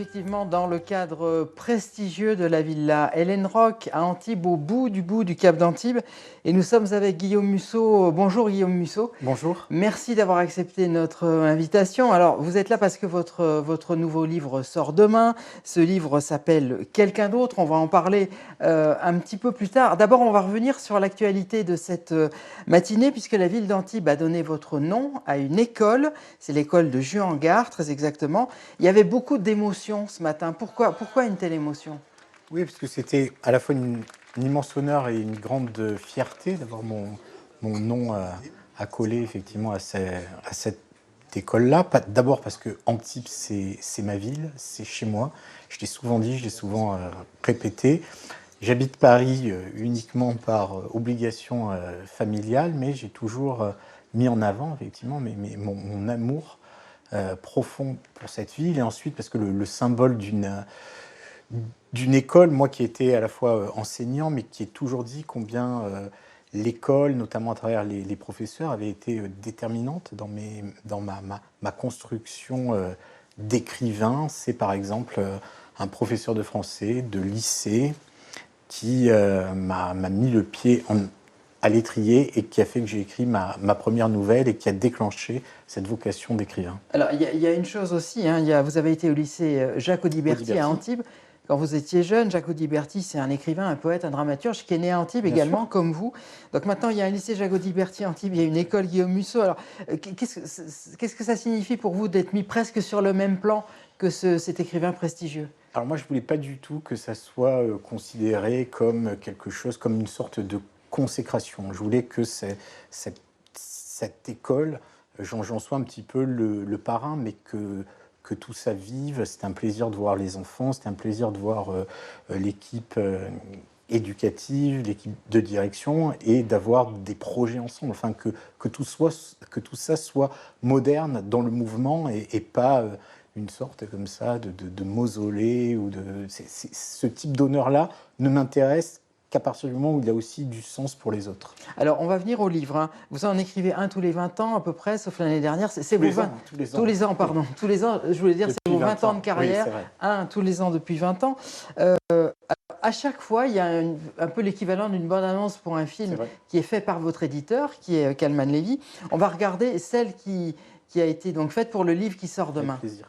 Effectivement, dans le cadre prestigieux de la Villa Hélène Roque à Antibes, au bout du Cap d'Antibes. Et nous sommes avec Guillaume Musso. Bonjour Guillaume Musso. Bonjour. Merci d'avoir accepté notre invitation. Alors, vous êtes là parce que votre nouveau livre sort demain. Ce livre s'appelle « Quelqu'un d'autre ». On va en parler un petit peu plus tard. D'abord, on va revenir sur l'actualité de cette matinée, puisque la ville d'Antibes a donné votre nom à une école. C'est l'école de Juan-Gare, très exactement. Il y avait beaucoup d'émotions ce matin. Pourquoi une telle émotion? Oui, parce que c'était à la fois un immense honneur et une grande fierté d'avoir mon nom à coller effectivement à cette école-là. D'abord parce que Antibes, c'est ma ville, c'est chez moi. Je l'ai souvent dit, je l'ai souvent répété. J'habite Paris uniquement par obligation familiale, mais j'ai toujours mis en avant effectivement mon amour profond pour cette ville, et ensuite parce que le symbole d'une école, moi qui étais à la fois enseignant, mais qui ai toujours dit combien l'école, notamment à travers les professeurs, avait été déterminante dans ma construction d'écrivain. C'est par exemple un professeur de français, de lycée, qui m'a mis le pied à l'étrier et qui a fait que j'ai écrit ma première nouvelle et qui a déclenché cette vocation d'écrivain. Alors, il y a une chose aussi, hein, vous avez été au lycée Jacques Audiberti à Antibes. Quand vous étiez jeune, Jacques Audiberti, c'est un écrivain, un poète, un dramaturge qui est né à Antibes également, comme vous. Donc maintenant, il y a un lycée Jacques Audiberti à Antibes, il y a une école Guillaume Musso. Alors, qu'est-ce que ça signifie pour vous d'être mis presque sur le même plan que cet écrivain prestigieux? Alors moi, je voulais pas du tout que ça soit considéré comme quelque chose, comme une sorte de consécration. Je voulais que cette école, j'en sois un petit peu le parrain, mais que tout ça vive. C'était un plaisir de voir les enfants, c'était un plaisir de voir l'équipe éducative, l'équipe de direction, et d'avoir des projets ensemble. Enfin, que tout ça soit moderne dans le mouvement et pas une sorte comme ça de mausolée ou ce type d'honneur-là ne m'intéresse qu'à partir du moment où il y a aussi du sens pour les autres. Alors, on va venir au livre, hein. Vous en écrivez un tous les 20 ans à peu près, sauf l'année dernière. C'est Tous vos les 20 ans, tous les ans. Tous les ans, pardon. Tous les ans, je voulais dire, c'est vos 20 ans de carrière. Oui, c'est vrai. Un tous les ans depuis 20 ans. À chaque fois, il y a un peu l'équivalent d'une bande-annonce pour un film qui est fait par votre éditeur, qui est Kalman Levy. On va regarder celle qui a été donc faite pour le livre qui sort demain. Avec plaisir.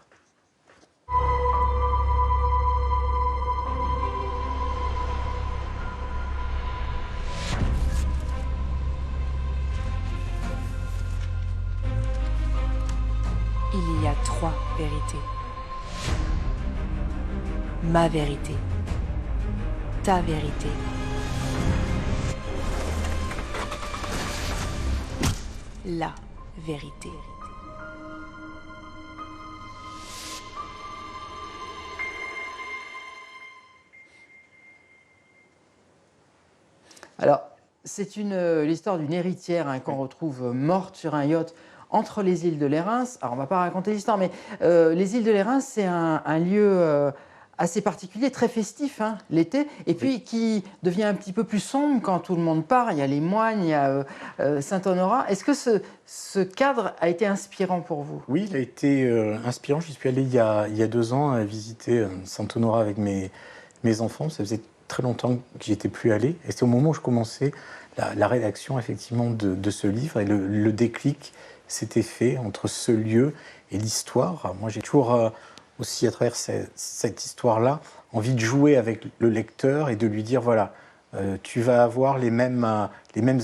Il y a 3 vérités. Ma vérité, ta vérité, la vérité. Alors, c'est l'histoire d'une héritière, hein, qu'on retrouve morte sur un yacht entre les îles de Lérins. Alors, on ne va pas raconter l'histoire, mais les îles de Lérins, c'est un lieu assez particulier, très festif, hein, l'été, et puis qui devient un petit peu plus sombre quand tout le monde part. Il y a les moines, il y a Saint-Honorat. Est-ce que ce cadre a été inspirant pour vous? Oui, il a été inspirant. J'y suis allé il y a 2 ans à visiter Saint-Honorat avec mes enfants. Ça faisait très longtemps que j'y étais plus allé. Et c'est au moment où je commençais la rédaction effectivement de ce livre. Et le déclic s'était fait entre ce lieu et l'histoire. Moi, j'ai toujours aussi, à travers cette histoire-là, envie de jouer avec le lecteur et de lui dire, voilà, tu vas avoir les mêmes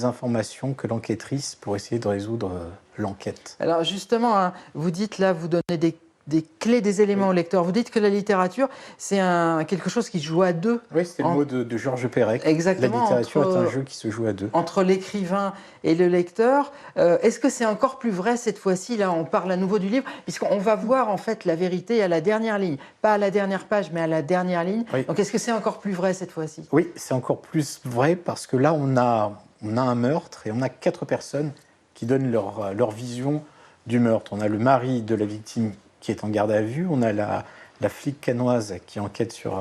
informations que l'enquêtrice pour essayer de résoudre l'enquête. Alors justement, hein, vous dites là, vous donnez des clés, des éléments au lecteur. Vous dites que la littérature, c'est quelque chose qui se joue à deux. Oui, c'était le mot de Georges Perec. Exactement. La littérature est un jeu qui se joue à deux. Entre l'écrivain et le lecteur. Est-ce que c'est encore plus vrai cette fois-ci? Là, on parle à nouveau du livre, puisqu'on va voir en fait la vérité à la dernière ligne. Pas à la dernière page, mais à la dernière ligne. Oui. Donc est-ce que c'est encore plus vrai cette fois-ci? Oui, c'est encore plus vrai parce que là, on a un meurtre et on a 4 personnes qui donnent leur vision du meurtre. On a le mari de la victime qui est en garde à vue, on a la flic canoise qui enquête sur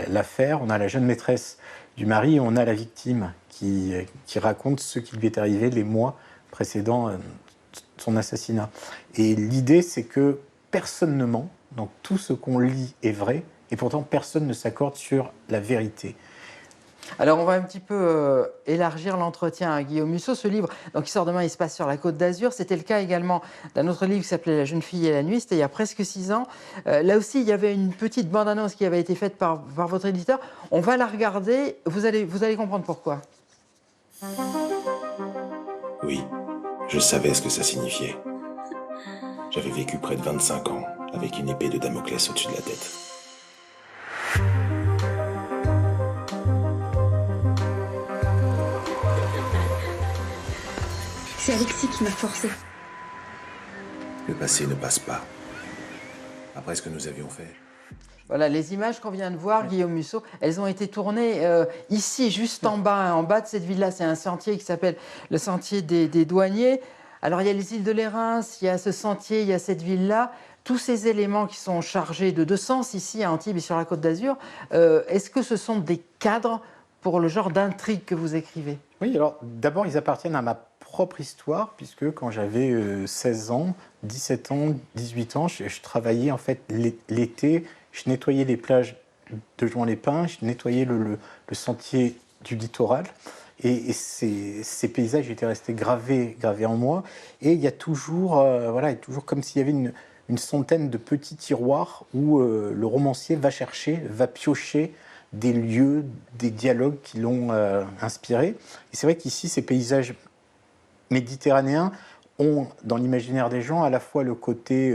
l'affaire, on a la jeune maîtresse du mari et on a la victime qui raconte ce qui lui est arrivé les mois précédant son assassinat. Et l'idée, c'est que personne ne ment, Donc tout ce qu'on lit est vrai, et pourtant personne ne s'accorde sur la vérité. Alors, on va un petit peu élargir l'entretien à Guillaume Musso. Ce livre, donc, il sort demain, il se passe sur la Côte d'Azur. C'était le cas également d'un autre livre qui s'appelait La jeune fille et la nuit. C'était il y a presque 6 ans. Là aussi, il y avait une petite bande-annonce qui avait été faite par votre éditeur. On va la regarder. Vous allez comprendre pourquoi. Oui, je savais ce que ça signifiait. J'avais vécu près de 25 ans avec une épée de Damoclès au-dessus de la tête. C'est Alexis qui m'a forcé. Le passé ne passe pas. Après ce que nous avions fait. Voilà, les images qu'on vient de voir, Guillaume Musso, elles ont été tournées ici, juste en bas de cette ville-là. C'est un sentier qui s'appelle le sentier des douaniers. Alors, il y a les îles de l'Érins, il y a ce sentier, il y a cette ville-là. Tous ces éléments qui sont chargés de sens ici à Antibes et sur la Côte d'Azur, est-ce que ce sont des cadres pour le genre d'intrigue que vous écrivez? Oui, alors d'abord, ils appartiennent à ma propre histoire, puisque quand j'avais 16 ans, 17 ans, 18 ans, je travaillais en fait l'été, je nettoyais les plages de Juan-les-Pins, je nettoyais le sentier du littoral, et ces paysages étaient restés gravés en moi, et il y a toujours, voilà, il y a toujours comme s'il y avait une centaine de petits tiroirs où le romancier va chercher, va piocher des lieux, des dialogues qui l'ont inspiré. Et c'est vrai qu'ici, ces paysages méditerranéens ont, dans l'imaginaire des gens, à la fois le côté,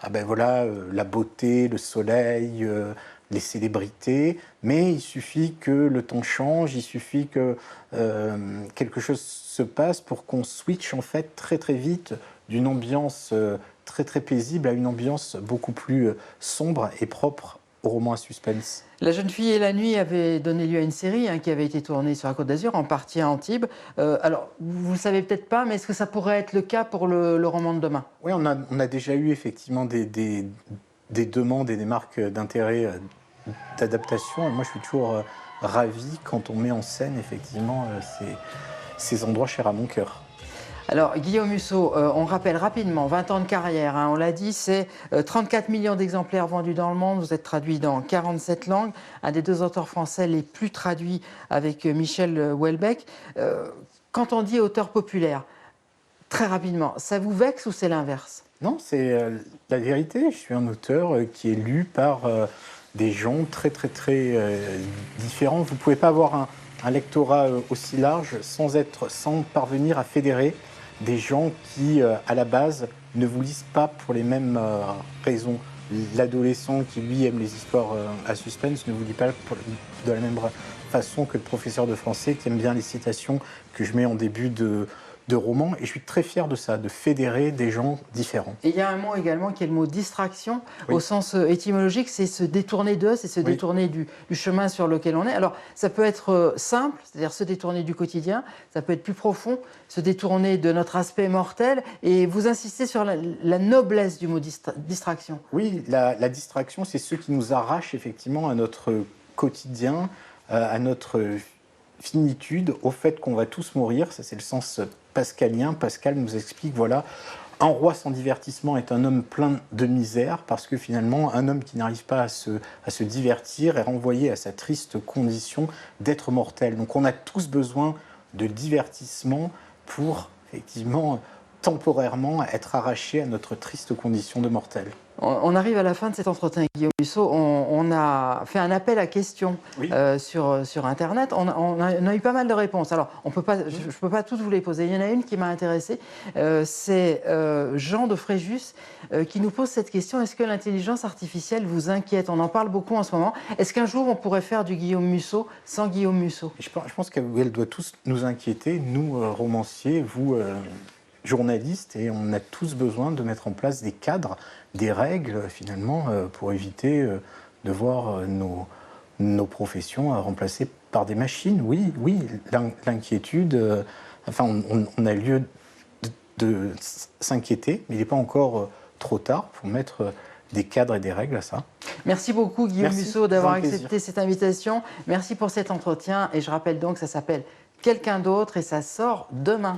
la beauté, le soleil, les célébrités, mais il suffit que le temps change, il suffit que quelque chose se passe pour qu'on switch en fait très très vite d'une ambiance très très paisible à une ambiance beaucoup plus sombre et propre au roman à suspense. La jeune fille et la nuit avait donné lieu à une série qui avait été tournée sur la Côte d'Azur, en partie à Antibes. Alors, vous ne le savez peut-être pas, mais est-ce que ça pourrait être le cas pour le roman de demain? Oui, on a déjà eu effectivement des demandes et des marques d'intérêt d'adaptation. Moi, je suis toujours ravi quand on met en scène effectivement ces endroits chers à mon cœur. Alors, Guillaume Musso, on rappelle rapidement, 20 ans de carrière, on l'a dit, c'est 34 millions d'exemplaires vendus dans le monde, vous êtes traduit dans 47 langues, un des 2 auteurs français les plus traduits avec Michel Houellebecq. Quand on dit auteur populaire, très rapidement, ça vous vexe ou c'est l'inverse? Non, c'est la vérité. Je suis un auteur qui est lu par des gens très très très différents. Vous ne pouvez pas avoir un lectorat aussi large sans parvenir à fédérer des gens qui, à la base, ne vous lisent pas pour les mêmes raisons. L'adolescent qui, lui, aime les histoires à suspense ne vous lit pas de la même façon que le professeur de français qui aime bien les citations que je mets en début de roman. Et je suis très fier de ça, de fédérer des gens différents. Et il y a un mot également qui est le mot distraction, oui. Au sens étymologique, c'est se détourner d'eux, c'est se oui. détourner du chemin sur lequel on est. Alors, ça peut être simple, c'est-à-dire se détourner du quotidien, ça peut être plus profond, se détourner de notre aspect mortel, et vous insistez sur la noblesse du mot distraction. Oui, la distraction, c'est ce qui nous arrache effectivement à notre quotidien, à notre finitude, au fait qu'on va tous mourir. Ça, c'est le sens pascalien. Pascal nous explique, voilà, un roi sans divertissement est un homme plein de misère, parce que finalement, un homme qui n'arrive pas à se divertir est renvoyé à sa triste condition d'être mortel. Donc on a tous besoin de divertissement pour, effectivement, temporairement être arraché à notre triste condition de mortel. On arrive à la fin de cet entretien, Guillaume Musso. On a fait un appel à questions oui. sur Internet. On a eu pas mal de réponses. Alors, je ne peux pas toutes vous les poser. Il y en a une qui m'a intéressée. C'est Jean de Fréjus qui nous pose cette question. Est-ce que l'intelligence artificielle vous inquiète? On en parle beaucoup en ce moment. Est-ce qu'un jour, on pourrait faire du Guillaume Musso sans Guillaume Musso? Je pense qu'elle doit tous nous inquiéter, nous, romanciers, vous... journalistes, et on a tous besoin de mettre en place des cadres, des règles finalement pour éviter de voir nos professions remplacées par des machines. Oui, l'inquiétude, on a lieu de s'inquiéter, mais il n'est pas encore trop tard pour mettre des cadres et des règles à ça. Merci beaucoup Guillaume Merci, Musso d'avoir accepté plaisir. cette invitation. Merci pour cet entretien, et je rappelle donc que ça s'appelle Quelqu'un d'autre et ça sort demain.